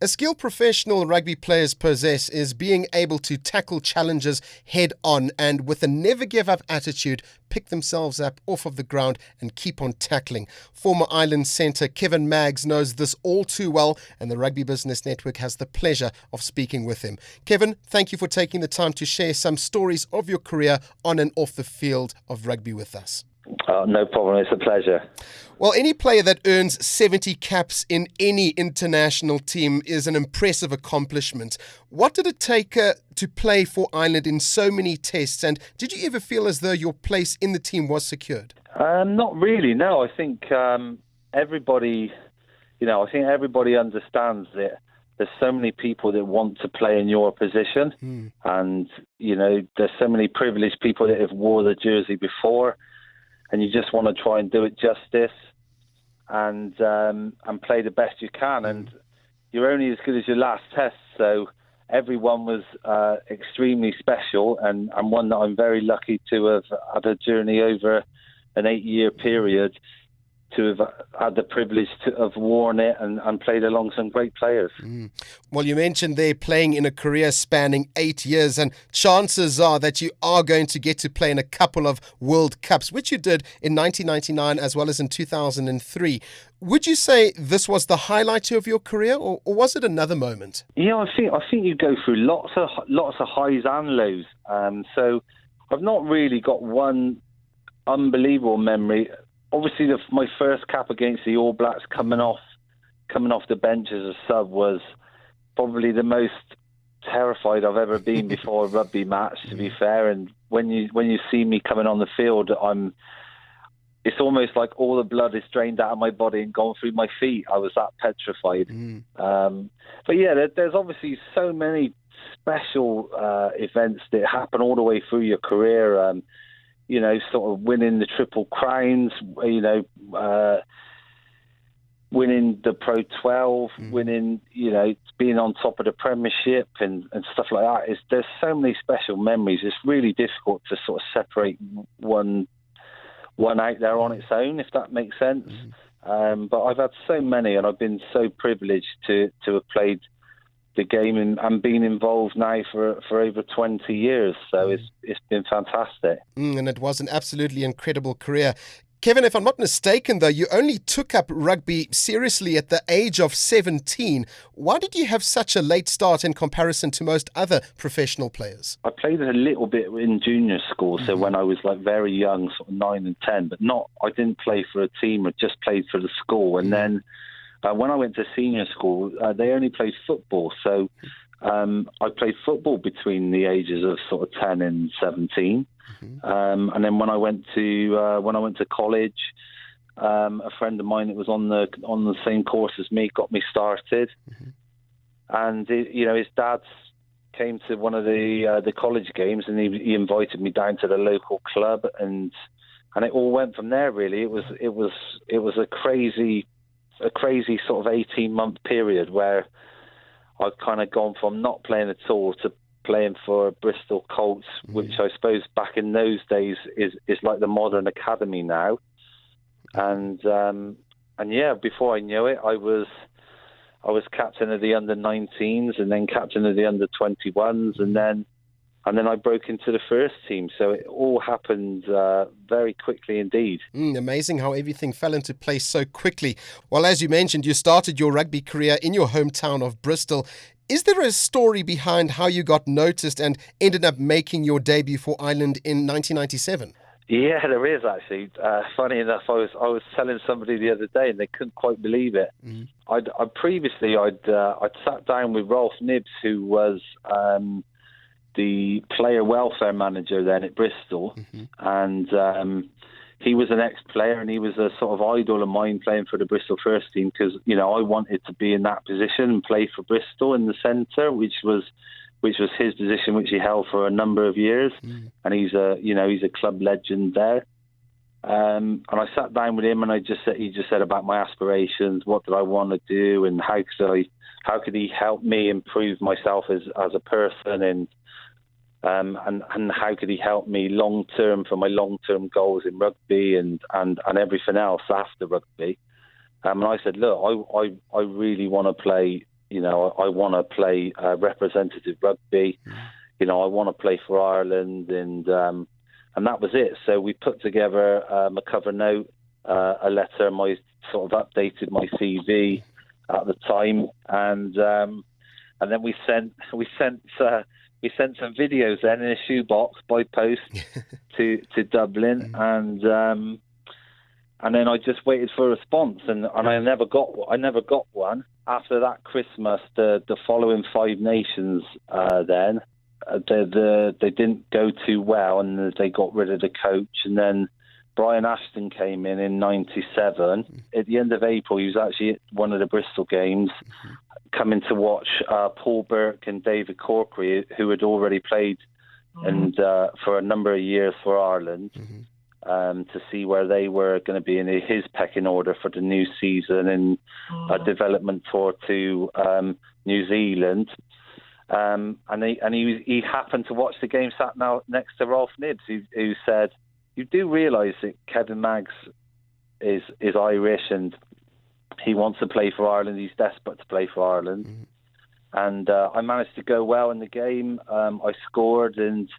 A skill professional rugby players possess is being able to tackle challenges head on and with a never give up attitude, pick themselves up off of the ground and keep on tackling. Former Island centre Kevin Maggs knows this all too well, and the Rugby Business Network has the pleasure of speaking with him. Kevin, thank you for taking the time to share some stories of your career on and off the field of rugby with us. No problem, it's a pleasure. Well, any player that earns 70 caps in any international team is an impressive accomplishment. What did it take to play for Ireland in so many tests, and did you ever feel as though your place in the team was secured? Not really, no. I think everybody understands that there's so many people that want to play in your position, and there's so many privileged people that have wore the jersey before. And you just want to try and do it justice and play the best you can. And you're only as good as your last test. So everyone was extremely special and one that I'm very lucky to have had a journey over an 8-year period to have had the privilege to have worn it and played along some great players. Well, you mentioned they're playing in a career spanning 8 years, and chances are that you are going to get to play in a couple of World Cups, which you did in 1999 as well as in 2003. Would you say this was the highlight of your career, or was it another moment? Yeah, I think you go through lots of highs and lows. So I've not really got one unbelievable memory. Obviously, my first cap against the All Blacks coming off the bench as a sub was probably the most terrified I've ever been before a rugby match, to be fair. And when you see me coming on the field, it's almost like all the blood is drained out of my body and gone through my feet. I was that petrified. But yeah, there's obviously so many special events that happen all the way through your career. Sort of winning the Triple Crowns, winning the Pro 12, winning, being on top of the Premiership and stuff like that. There's so many special memories. It's really difficult to sort of separate one out there on its own, if that makes sense. But I've had so many, and I've been so privileged to have played the game and been involved now for over 20 years. So it's been fantastic. And it was an absolutely incredible career. Kevin, if I'm not mistaken, though, you only took up rugby seriously at the age of 17. Why did you have such a late start in comparison to most other professional players? I played a little bit in junior school, so when I was very young, sort of 9 and 10, but I didn't play for a team, I just played for the school. And then when I went to senior school, they only played football. So I played football between the ages of sort of 10 and 17. And then when I went to college, a friend of mine that was on the same course as me got me started. And his dad came to one of the college games, and he invited me down to the local club, and it all went from there. Really, it was a crazy sort of 18-month period where I've kind of gone from not playing at all to playing for Bristol Colts, which I suppose back in those days is like the modern academy now. And yeah, before I knew it, I was captain of the under-19s and then captain of the under-21s, and then I broke into the first team. So it all happened very quickly indeed. Amazing how everything fell into place so quickly. Well, as you mentioned, you started your rugby career in your hometown of Bristol. Is there a story behind how you got noticed and ended up making your debut for Ireland in 1997? Yeah, there is actually. Funny enough, I was telling somebody the other day and they couldn't quite believe it. I'd sat down with Rolf Nibbs, who was the player welfare manager then at Bristol, and he was an ex-player, and he was a sort of idol of mine playing for the Bristol first team, because I wanted to be in that position and play for Bristol in the centre, which was his position, which he held for a number of years, and he's a club legend there. And I sat down with him, and he just said about my aspirations, what did I want to do, and how could he help me improve myself as a person, and how could he help me long term for my long term goals in rugby and everything else after rugby. And I said, look, I really want to play I want to play representative rugby. I want to play for Ireland, and that was it. So we put together a cover note, a letter, my sort of updated my CV at the time, and then we sent some videos then in a shoebox by post to Dublin, and then I just waited for a response, and I never got one. After that Christmas, the following Five Nations then they didn't go too well, and they got rid of the coach, and then Brian Ashton came in '97. At the end of April, he was actually at one of the Bristol games, coming to watch Paul Burke and David Corkery, who had already played and for a number of years for Ireland, to see where they were going to be in his pecking order for the new season and a development tour to New Zealand. And he happened to watch the game, sat now next to Rolf Nibbs, who said, "You do realise that Kevin Maggs is Irish and he wants to play for Ireland. He's desperate to play for Ireland." And I managed to go well in the game. I scored, and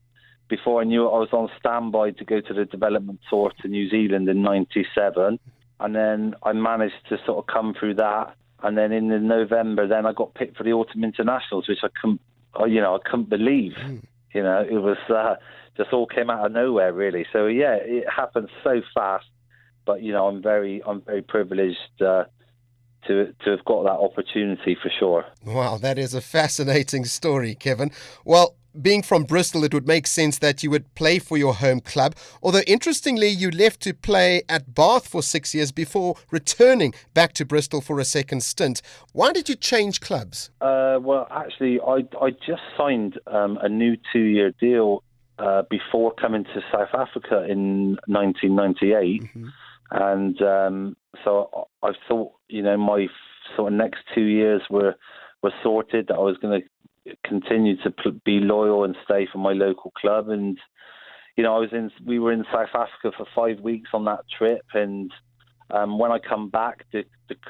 before I knew it, I was on standby to go to the development tour to New Zealand in '97. And then I managed to sort of come through that. And then in November, then I got picked for the Autumn Internationals, which I couldn't believe. It was just all came out of nowhere, really. So yeah, it happened so fast. But I'm very privileged to have got that opportunity for sure. Wow, that is a fascinating story, Kevin. Well, being from Bristol, it would make sense that you would play for your home club. Although, interestingly, you left to play at Bath for 6 years before returning back to Bristol for a second stint. Why did you change clubs? Well, actually, I just signed a new 2-year deal before coming to South Africa in 1998. And so I thought, my sort of next 2 years were sorted, that I was going to continue to be loyal and stay for my local club. And we were in South Africa for 5 weeks on that trip, and when I come back, the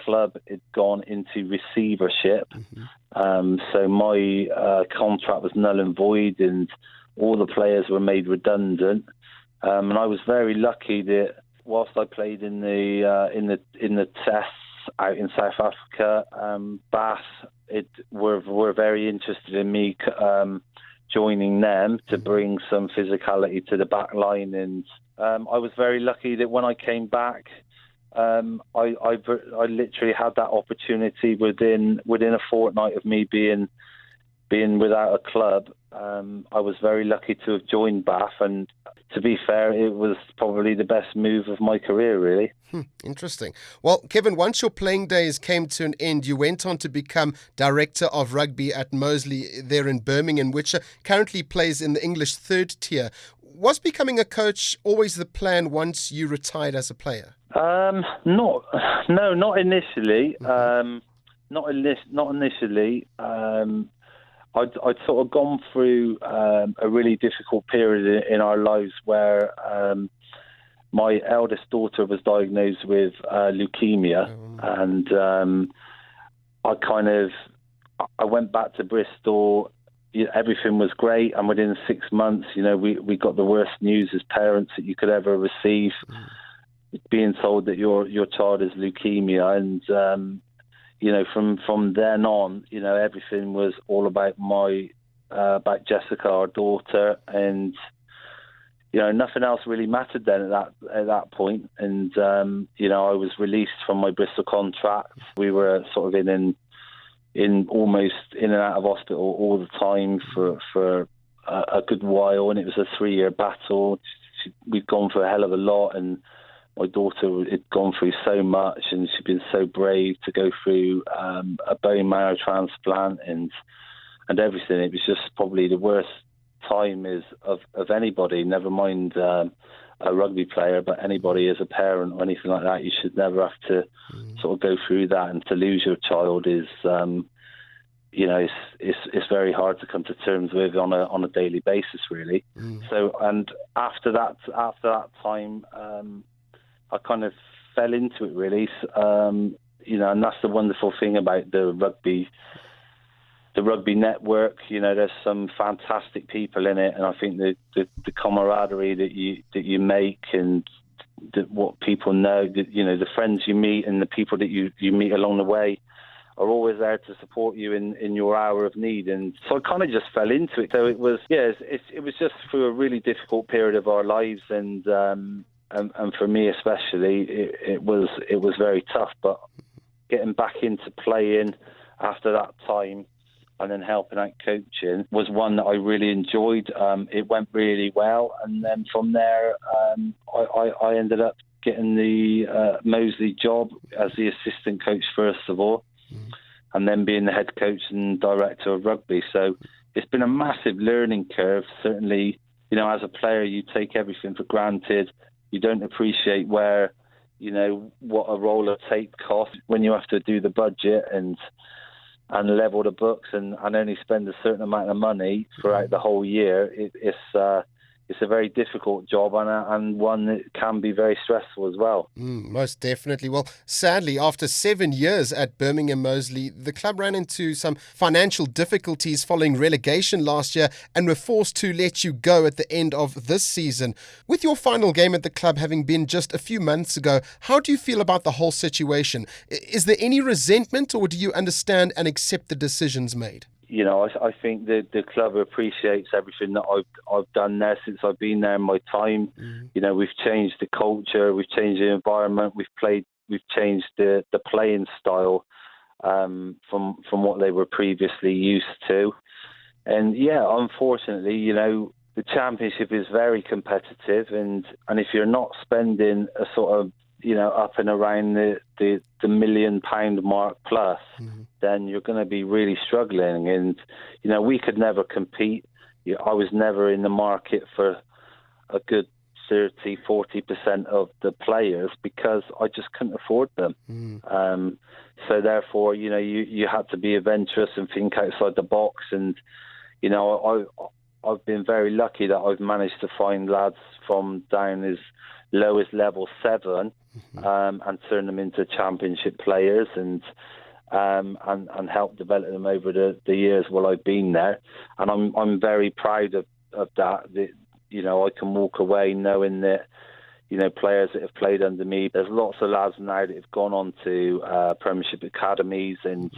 club had gone into receivership. So my contract was null and void, and all the players were made redundant. And I was very lucky that whilst I played in the tests out in South Africa, BAFF were very interested in me joining them to bring some physicality to the back line, and I was very lucky that when I came back, I literally had that opportunity within a fortnight of me being without a club. I was very lucky to have joined BAFF, and to be fair, it was probably the best move of my career, really. Interesting. Well, Kevin, once your playing days came to an end, you went on to become Director of Rugby at Moseley there in Birmingham, which currently plays in the English third tier. Was becoming a coach always the plan once you retired as a player? Not initially. Not initially. I'd sort of gone through a really difficult period in our lives where my eldest daughter was diagnosed with leukemia, and I went back to Bristol. Everything was great, and within 6 months, we got the worst news as parents that you could ever receive, being told that your child has leukemia, and from then on, everything was all about about Jessica, our daughter, and nothing else really mattered then at that point. And I was released from my Bristol contract. We were sort of in almost in and out of hospital all the time for a good while, and it was a 3-year battle. We'd gone through a hell of a lot, and my daughter had gone through so much, and she'd been so brave to go through a bone marrow transplant and everything. It was just probably the worst time of anybody, never mind a rugby player, but anybody as a parent or anything like that. You should never have to sort of go through that, and to lose your child is, it's very hard to come to terms with on a daily basis, really. So, and after that time, I kind of fell into it, really. And that's the wonderful thing about the rugby the rugby network. There's some fantastic people in it, and I think the camaraderie that you make and what people know, the friends you meet and the people that you meet along the way are always there to support you in your hour of need. And so I kind of just fell into it. So it was, it was just through a really difficult period of our lives, and for me especially, it was very tough. But getting back into playing after that time and then helping out coaching was one that I really enjoyed. It went really well, and then from there, I ended up getting the Moseley job as the assistant coach first of all, and then being the head coach and director of rugby. So it's been a massive learning curve. Certainly, as a player, you take everything for granted. You don't appreciate where, what a roll of tape costs when you have to do the budget and level the books and only spend a certain amount of money throughout the whole year. It's a very difficult job and one that can be very stressful as well. Most definitely. Well, sadly, after 7 years at Birmingham Moseley, the club ran into some financial difficulties following relegation last year and were forced to let you go at the end of this season. With your final game at the club having been just a few months ago, how do you feel about the whole situation? Is there any resentment, or do you understand and accept the decisions made? I think the club appreciates everything that I've done there since I've been there in my time. We've changed the culture, we've changed the environment, we've changed the playing style from what they were previously used to. And unfortunately, the championship is very competitive, and if you're not spending a sort of up and around the £1 million mark plus, then you're going to be really struggling. And we could never compete. I was never in the market for a good 30-40% of the players because I just couldn't afford them. So therefore, you had to be adventurous and think outside the box. And I've been very lucky that I've managed to find lads from down as low as level 7 and turn them into championship players and help develop them over the years while I've been there. And I'm very proud of that. I can walk away knowing that players that have played under me. There's lots of lads now that have gone on to Premiership academies and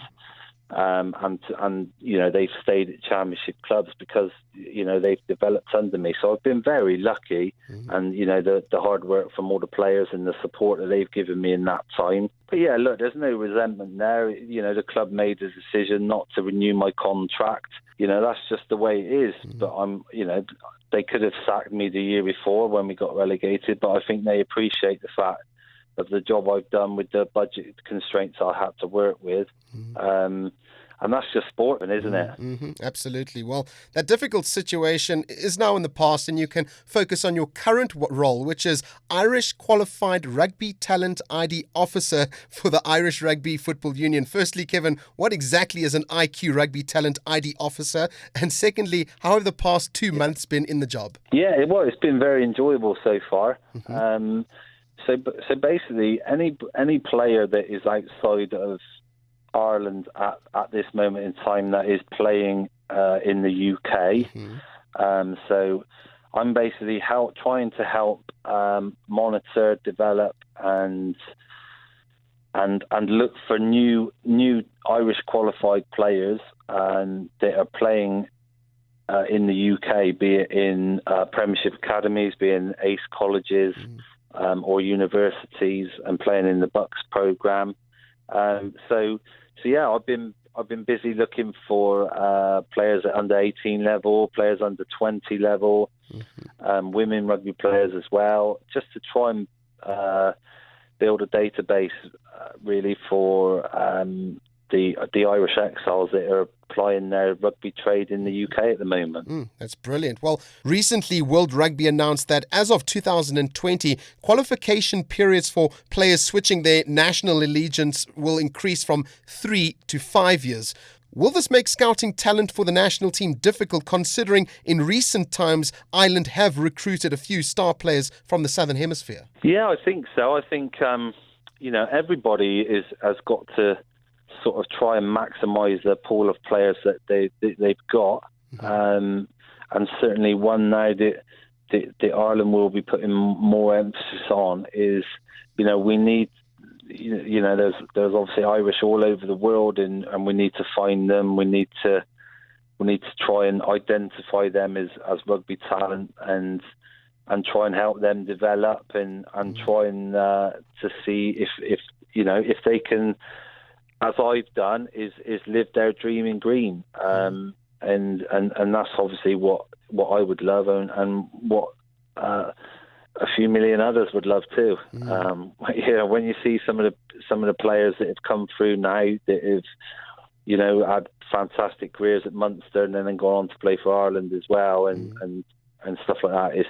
they've stayed at championship clubs because they've developed under me. So I've been very lucky, and the hard work from all the players and the support that they've given me in that time. But look, there's no resentment there. The club made a decision not to renew my contract. That's just the way it is. But they could have sacked me the year before when we got relegated, but I think they appreciate the fact of the job I've done with the budget constraints I had to work with. And that's just sporting, isn't it? Absolutely. Well, that difficult situation is now in the past, and you can focus on your current role, which is Irish Qualified Rugby Talent ID Officer for the Irish Rugby Football Union. Firstly, Kevin, what exactly is an IQ Rugby Talent ID Officer? And secondly, how have the past 2 months been in the job? Yeah, it's been very enjoyable so far. So basically, any player that is outside of Ireland at this moment in time that is playing in the UK. So I'm basically trying to help monitor, develop, and look for new Irish qualified players that are playing in the UK, be it in Premiership academies, be it in ACE colleges. Or universities, and playing in the Bucks program. So I've been busy looking for players at under 18 level, players under 20 level, women rugby players as well, just to try and build a database really for the Irish exiles that are applying their rugby trade in the UK at the moment. That's brilliant. Well, recently World Rugby announced that as of 2020, qualification periods for players switching their national allegiance will increase from 3 to 5 years. Will this make scouting talent for the national team difficult, considering in recent times Ireland have recruited a few star players from the Southern Hemisphere? Yeah, I think so. I think everybody has got to sort of try and maximise the pool of players that they've got. And certainly one now that Ireland will be putting more emphasis on is, we need, there's obviously Irish all over the world, and we need to find them. We need to try and identify them as rugby talent and try and help them develop and try and to see if they can, as I've done, is live their dream in green. And that's obviously what I would love, and what a few million others would love too. When you see some of the players that have come through now that have, had fantastic careers at Munster and then gone on to play for Ireland as well, and stuff like that,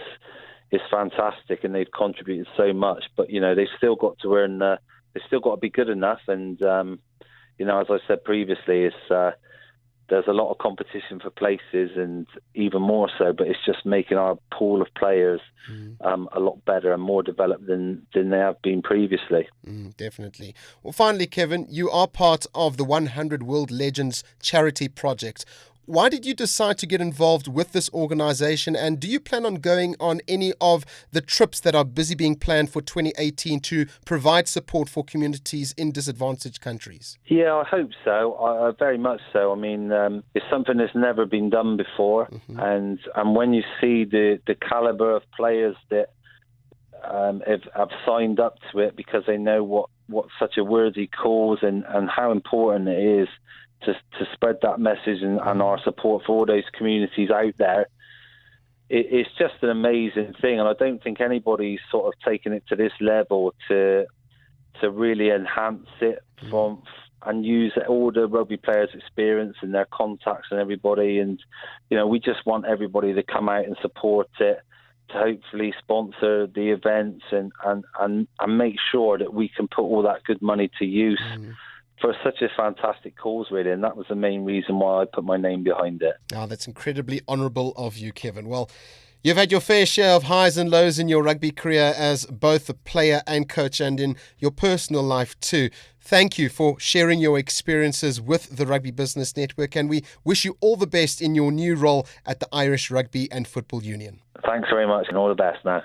it's fantastic, and they've contributed so much. But they've still got to earn. They've still got to be good enough, and as I said previously, it's. There's a lot of competition for places, and even more so, but it's just making our pool of players a lot better and more developed than they have been previously. Definitely. Well, finally, Kevin, you are part of the 100 World Legends charity project. Why did you decide to get involved with this organisation, and do you plan on going on any of the trips that are busy being planned for 2018 to provide support for communities in disadvantaged countries? Yeah, I hope so. Very much so. I mean, it's something that's never been done before, and when you see the calibre of players that have signed up to it because they know what such a worthy cause and how important it is to spread that message and our support for all those communities out there, it's just an amazing thing. And I don't think anybody's sort of taken it to this level to really enhance it and use all the rugby players' experience and their contacts and everybody. And we just want everybody to come out and support it, to hopefully sponsor the events and make sure that we can put all that good money to use. For such a fantastic cause, really, and that was the main reason why I put my name behind it. That's incredibly honourable of you, Kevin. Well, you've had your fair share of highs and lows in your rugby career as both a player and coach, and in your personal life too. Thank you for sharing your experiences with the Rugby Business Network, and we wish you all the best in your new role at the Irish Rugby and Football Union. Thanks very much, and all the best now.